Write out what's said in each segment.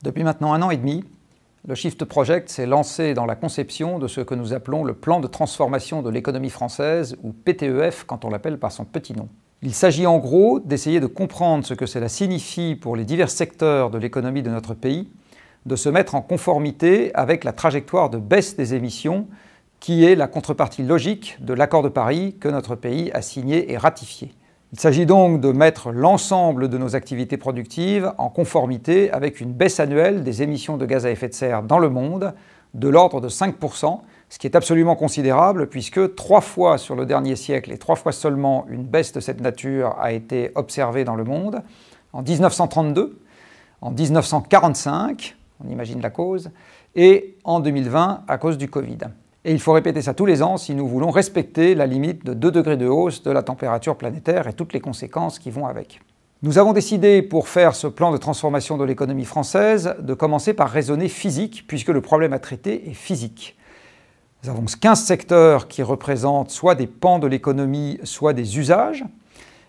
Depuis maintenant 1 an et demi, le Shift Project s'est lancé dans la conception de ce que nous appelons le plan de transformation de l'économie française, ou PTEF quand on l'appelle par son petit nom. Il s'agit en gros d'essayer de comprendre ce que cela signifie pour les divers secteurs de l'économie de notre pays, de se mettre en conformité avec la trajectoire de baisse des émissions qui est la contrepartie logique de l'accord de Paris que notre pays a signé et ratifié. Il s'agit donc de mettre l'ensemble de nos activités productives en conformité avec une baisse annuelle des émissions de gaz à effet de serre dans le monde de l'ordre de 5%, ce qui est absolument considérable puisque 3 fois sur le dernier siècle et 3 fois seulement une baisse de cette nature a été observée dans le monde, en 1932, en 1945, on imagine la cause, et en 2020 à cause du Covid. Et il faut répéter ça tous les ans si nous voulons respecter la limite de 2 degrés de hausse de la température planétaire et toutes les conséquences qui vont avec. Nous avons décidé, pour faire ce plan de transformation de l'économie française, de commencer par raisonner physique, puisque le problème à traiter est physique. Nous avons 15 secteurs qui représentent soit des pans de l'économie, soit des usages.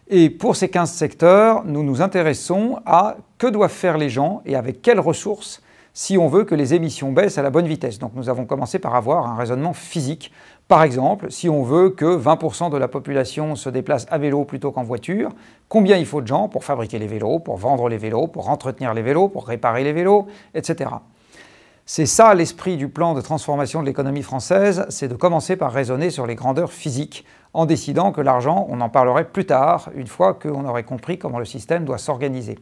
Et pour ces 15 secteurs, nous nous intéressons à que doivent faire les gens et avec quelles ressources si on veut que les émissions baissent à la bonne vitesse. Donc nous avons commencé par avoir un raisonnement physique. Par exemple, si on veut que 20% de la population se déplace à vélo plutôt qu'en voiture, combien il faut de gens pour fabriquer les vélos, pour vendre les vélos, pour entretenir les vélos, pour réparer les vélos, etc. C'est ça l'esprit du plan de transformation de l'économie française, c'est de commencer par raisonner sur les grandeurs physiques, en décidant que l'argent, on en parlerait plus tard, une fois qu'on aurait compris comment le système doit s'organiser.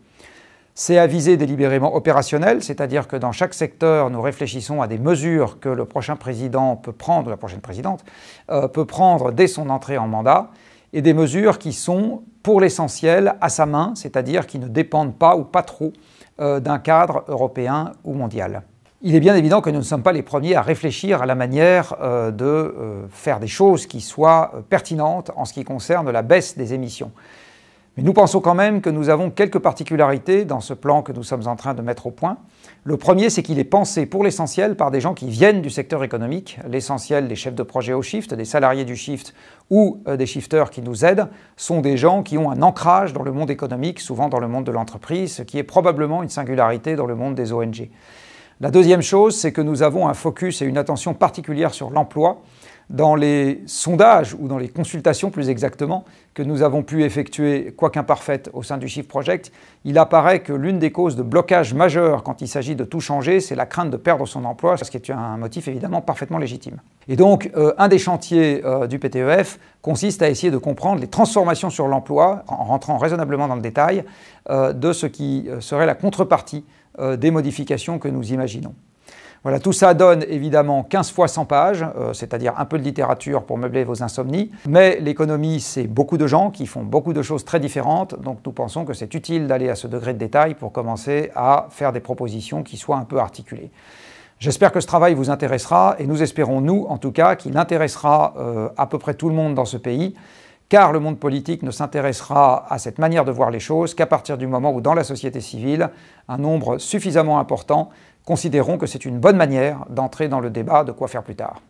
C'est à visée délibérément opérationnelle, c'est-à-dire que dans chaque secteur, nous réfléchissons à des mesures que le prochain président peut prendre, la prochaine présidente, peut prendre dès son entrée en mandat, et des mesures qui sont, pour l'essentiel, à sa main, c'est-à-dire qui ne dépendent pas ou pas trop d'un cadre européen ou mondial. Il est bien évident que nous ne sommes pas les premiers à réfléchir à la manière de faire des choses qui soient pertinentes en ce qui concerne la baisse des émissions. Mais nous pensons quand même que nous avons quelques particularités dans ce plan que nous sommes en train de mettre au point. Le premier, c'est qu'il est pensé pour l'essentiel par des gens qui viennent du secteur économique. L'essentiel des chefs de projet au Shift, des salariés du Shift ou des shifters qui nous aident sont des gens qui ont un ancrage dans le monde économique, souvent dans le monde de l'entreprise, ce qui est probablement une singularité dans le monde des ONG. La deuxième chose, c'est que nous avons un focus et une attention particulière sur l'emploi. Dans les sondages, ou dans les consultations plus exactement, que nous avons pu effectuer, quoique imparfaites, au sein du Shift Project, il apparaît que l'une des causes de blocage majeur quand il s'agit de tout changer, c'est la crainte de perdre son emploi, ce qui est un motif évidemment parfaitement légitime. Et donc, un des chantiers du PTEF consiste à essayer de comprendre les transformations sur l'emploi, en rentrant raisonnablement dans le détail, de ce qui serait la contrepartie des modifications que nous imaginons. Voilà, tout ça donne évidemment 15 fois 100 pages, c'est-à-dire un peu de littérature pour meubler vos insomnies. Mais l'économie, c'est beaucoup de gens qui font beaucoup de choses très différentes, donc nous pensons que c'est utile d'aller à ce degré de détail pour commencer à faire des propositions qui soient un peu articulées. J'espère que ce travail vous intéressera et nous espérons, nous en tout cas, qu'il intéressera à peu près tout le monde dans ce pays, car le monde politique ne s'intéressera à cette manière de voir les choses qu'à partir du moment où dans la société civile, un nombre suffisamment important considéreront que c'est une bonne manière d'entrer dans le débat de quoi faire plus tard.